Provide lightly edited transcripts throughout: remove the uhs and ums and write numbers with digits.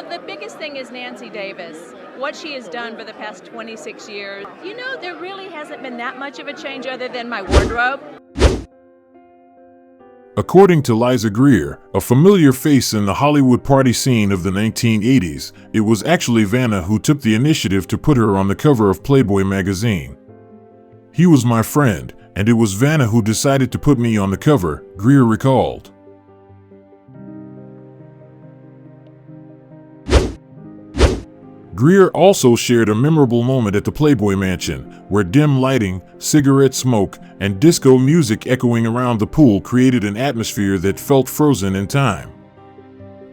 the biggest thing is Nancy Davis, what she has done for the past 26 years. There really hasn't been that much of a change other than my wardrobe. According to Liza Greer, a familiar face in the Hollywood party scene of the 1980s, it was actually Vanna who took the initiative to put her on the cover of Playboy magazine. "He was my friend, and it was Vanna who decided to put me on the cover," Greer recalled. Greer also shared a memorable moment at the Playboy Mansion, where dim lighting, cigarette smoke, and disco music echoing around the pool created an atmosphere that felt frozen in time.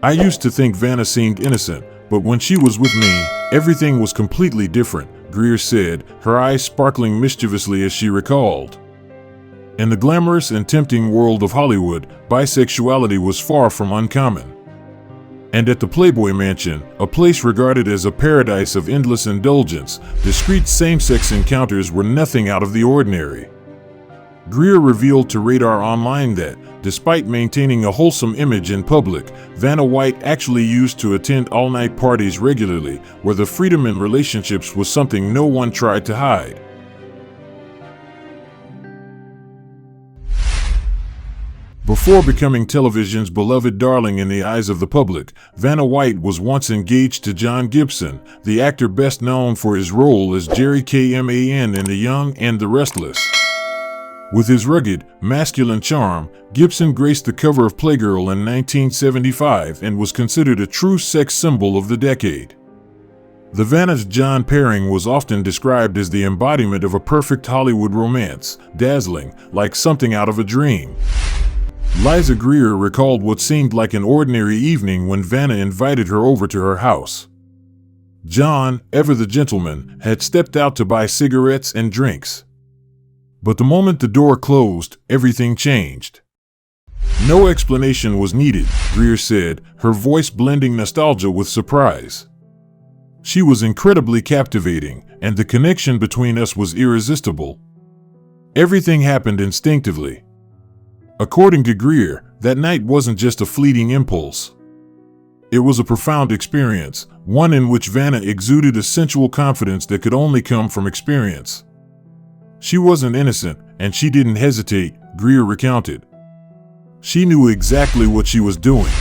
"I used to think Vanna seemed innocent, but when she was with me, everything was completely different," Greer said, her eyes sparkling mischievously as she recalled. In the glamorous and tempting world of Hollywood, bisexuality was far from uncommon. And at the Playboy Mansion, a place regarded as a paradise of endless indulgence, discreet same-sex encounters were nothing out of the ordinary. Greer revealed to Radar Online that, despite maintaining a wholesome image in public, Vanna White actually used to attend all-night parties regularly, where the freedom in relationships was something no one tried to hide. Before becoming television's beloved darling in the eyes of the public, Vanna White was once engaged to John Gibson, the actor best known for his role as Jerry Kman in The Young and the Restless. With his rugged, masculine charm, Gibson graced the cover of Playgirl in 1975 and was considered a true sex symbol of the decade. The Vanna-John pairing was often described as the embodiment of a perfect Hollywood romance, dazzling, like something out of a dream. Liza Greer recalled what seemed like an ordinary evening when Vanna invited her over to her house. John, ever the gentleman, had stepped out to buy cigarettes and drinks. But the moment the door closed, everything changed. "No explanation was needed," Greer said, her voice blending nostalgia with surprise. "She was incredibly captivating, and the connection between us was irresistible. Everything happened instinctively." According to Greer, that night wasn't just a fleeting impulse. It was a profound experience, one in which Vanna exuded a sensual confidence that could only come from experience. "She wasn't innocent, and she didn't hesitate," Greer recounted. "She knew exactly what she was doing."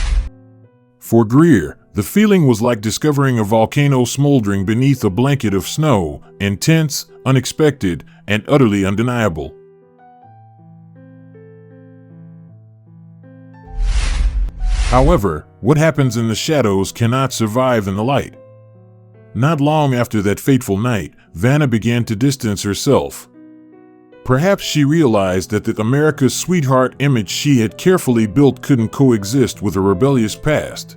For Greer, the feeling was like discovering a volcano smoldering beneath a blanket of snow, intense, unexpected, and utterly undeniable. However, what happens in the shadows cannot survive in the light. Not long after that fateful night, Vanna began to distance herself. Perhaps she realized that the America's sweetheart image she had carefully built couldn't coexist with a rebellious past.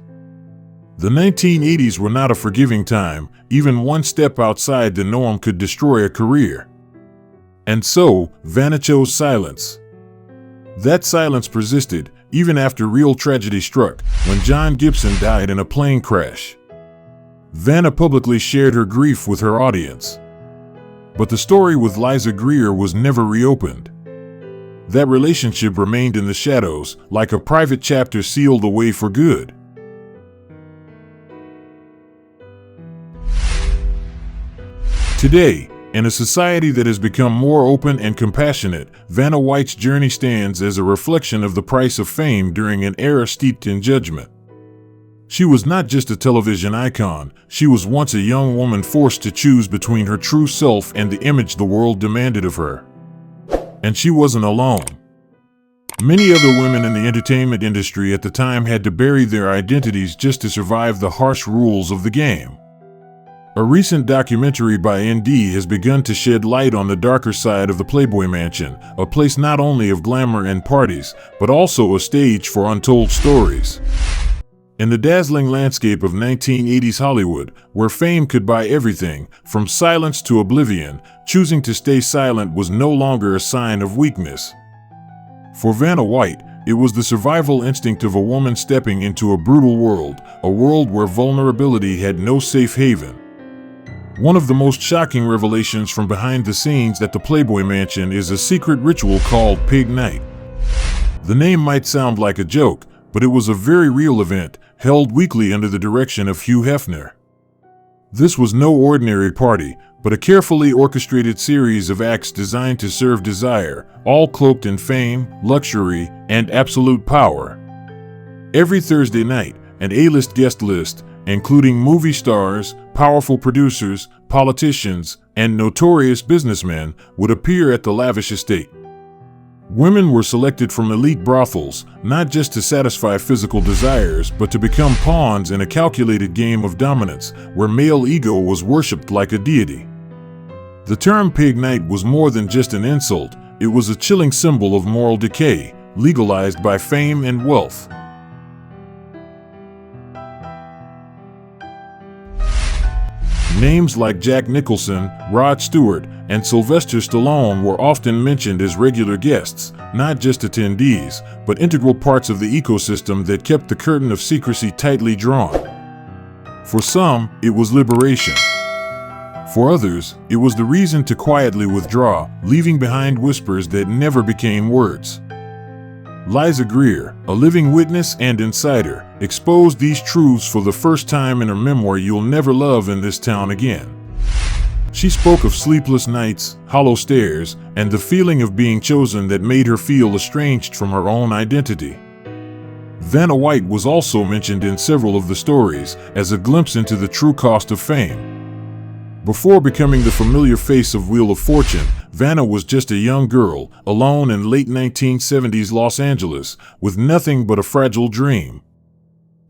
The 1980s were not a forgiving time. Even one step outside the norm could destroy a career. And so, Vanna chose silence. That silence persisted, even after real tragedy struck, when John Gibson died in a plane crash. Vanna publicly shared her grief with her audience. But the story with Liza Greer was never reopened. That relationship remained in the shadows, like a private chapter sealed away for good. Today, in a society that has become more open and compassionate, Vanna White's journey stands as a reflection of the price of fame during an era steeped in judgment. She was not just a television icon, she was once a young woman forced to choose between her true self and the image the world demanded of her. And she wasn't alone. Many other women in the entertainment industry at the time had to bury their identities just to survive the harsh rules of the game. A recent documentary by ND has begun to shed light on the darker side of the Playboy Mansion, a place not only of glamour and parties, but also a stage for untold stories. In the dazzling landscape of 1980s Hollywood, where fame could buy everything, from silence to oblivion, choosing to stay silent was no longer a sign of weakness. For Vanna White, it was the survival instinct of a woman stepping into a brutal world, a world where vulnerability had no safe haven. One of the most shocking revelations from behind the scenes at the Playboy Mansion is a secret ritual called Pig Night. The name might sound like a joke, but it was a very real event, held weekly under the direction of Hugh Hefner. This was no ordinary party, but a carefully orchestrated series of acts designed to serve desire, all cloaked in fame, luxury, and absolute power. Every Thursday night, an A-list guest list, including movie stars, powerful producers, politicians, and notorious businessmen, would appear at the lavish estate. Women were selected from elite brothels, not just to satisfy physical desires, but to become pawns in a calculated game of dominance, where male ego was worshipped like a deity. The term pig night was more than just an insult, it was a chilling symbol of moral decay, legalized by fame and wealth. Names like Jack Nicholson, Rod Stewart, and Sylvester Stallone were often mentioned as regular guests, not just attendees, but integral parts of the ecosystem that kept the curtain of secrecy tightly drawn. For some, it was liberation. For others, it was the reason to quietly withdraw, leaving behind whispers that never became words. Liza Greer, a living witness and insider, exposed these truths for the first time in her memoir You'll Never Love in This Town Again. She spoke of sleepless nights, hollow stares, and the feeling of being chosen that made her feel estranged from her own identity. Vanna White was also mentioned in several of the stories as a glimpse into the true cost of fame. Before becoming the familiar face of Wheel of Fortune, Vanna was just a young girl, alone in late 1970s Los Angeles, with nothing but a fragile dream.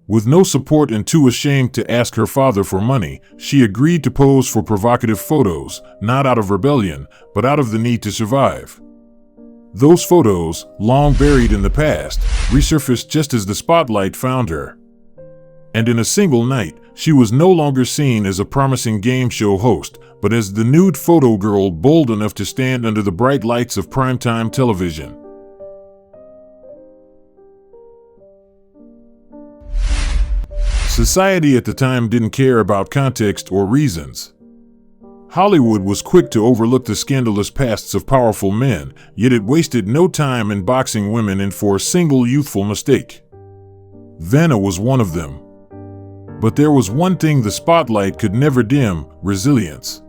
With no support and too ashamed to ask her father for money, she agreed to pose for provocative photos, not out of rebellion, but out of the need to survive. Those photos, long buried in the past, resurfaced just as the spotlight found her. And in a single night, she was no longer seen as a promising game show host, but as the nude photo girl bold enough to stand under the bright lights of primetime television. Society at the time didn't care about context or reasons. Hollywood was quick to overlook the scandalous pasts of powerful men, yet it wasted no time in boxing women in for a single youthful mistake. Vanna was one of them. But there was one thing the spotlight could never dim: resilience.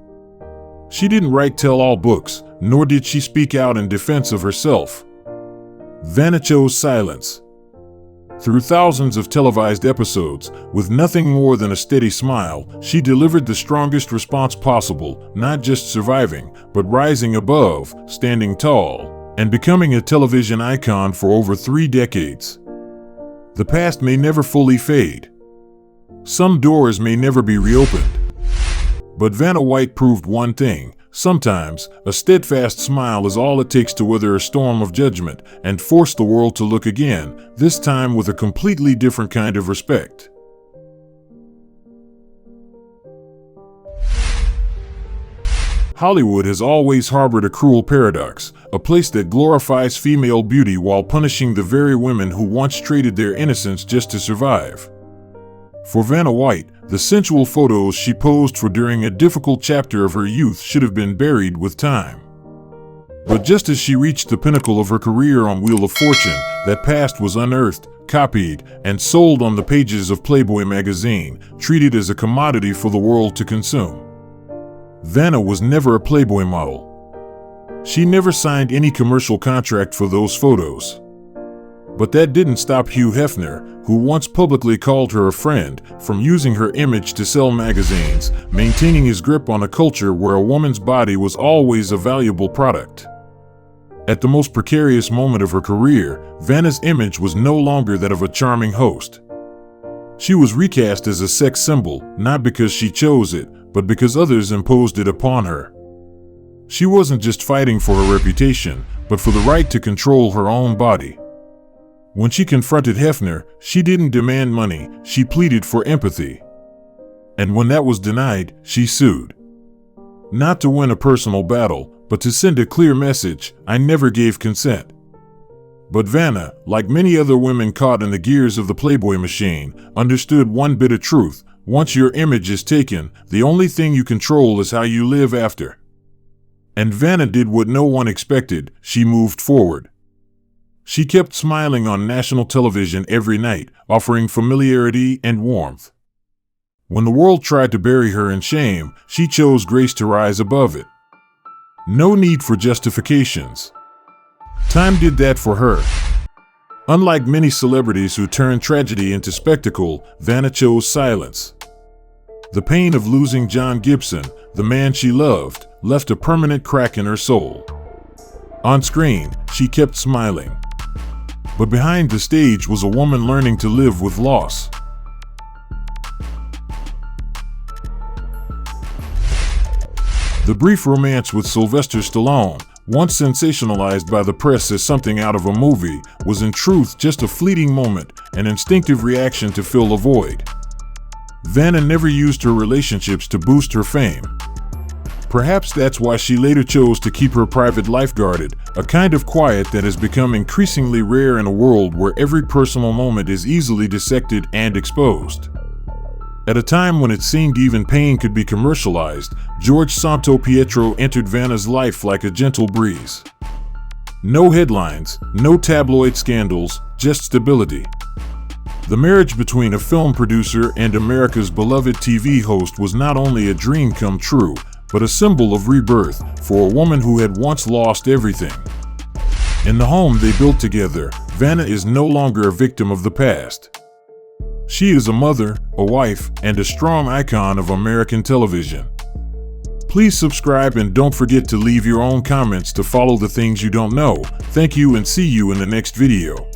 She didn't write tell-all books, nor did she speak out in defense of herself. Vanna chose silence. Through thousands of televised episodes, with nothing more than a steady smile, she delivered the strongest response possible, not just surviving, but rising above, standing tall, and becoming a television icon for over 3 decades. The past may never fully fade. Some doors may never be reopened. But Vanna White proved one thing: sometimes, a steadfast smile is all it takes to weather a storm of judgment and force the world to look again, this time with a completely different kind of respect. Hollywood has always harbored a cruel paradox, a place that glorifies female beauty while punishing the very women who once traded their innocence just to survive. For Vanna White, the sensual photos she posed for during a difficult chapter of her youth should have been buried with time. But just as she reached the pinnacle of her career on Wheel of Fortune, that past was unearthed, copied, and sold on the pages of Playboy magazine, treated as a commodity for the world to consume. Vanna was never a Playboy model. She never signed any commercial contract for those photos. But that didn't stop Hugh Hefner, who once publicly called her a friend, from using her image to sell magazines, maintaining his grip on a culture where a woman's body was always a valuable product. At the most precarious moment of her career, Vanna's image was no longer that of a charming host. She was recast as a sex symbol, not because she chose it, but because others imposed it upon her. She wasn't just fighting for her reputation, but for the right to control her own body. When she confronted Hefner, she didn't demand money, she pleaded for empathy. And when that was denied, she sued. Not to win a personal battle, but to send a clear message: I never gave consent. But Vanna, like many other women caught in the gears of the Playboy machine, understood one bitter truth: once your image is taken, the only thing you control is how you live after. And Vanna did what no one expected: she moved forward. She kept smiling on national television every night, offering familiarity and warmth. When the world tried to bury her in shame, she chose grace to rise above it. No need for justifications. Time did that for her. Unlike many celebrities who turn tragedy into spectacle, Vanna chose silence. The pain of losing John Gibson, the man she loved, left a permanent crack in her soul. On screen, she kept smiling. But behind the stage was a woman learning to live with loss. The brief romance with Sylvester Stallone, once sensationalized by the press as something out of a movie, was in truth just a fleeting moment, an instinctive reaction to fill a void. Vanna never used her relationships to boost her fame. Perhaps that's why she later chose to keep her private life guarded, a kind of quiet that has become increasingly rare in a world where every personal moment is easily dissected and exposed. At a time when it seemed even pain could be commercialized, George Santopietro entered Vanna's life like a gentle breeze. No headlines, no tabloid scandals, just stability. The marriage between a film producer and America's beloved TV host was not only a dream come true, but a symbol of rebirth for a woman who had once lost everything. In the home they built together, Vanna is no longer a victim of the past. She is a mother, a wife, and a strong icon of American television. Please subscribe and don't forget to leave your own comments to follow the things you don't know. Thank you and see you in the next video.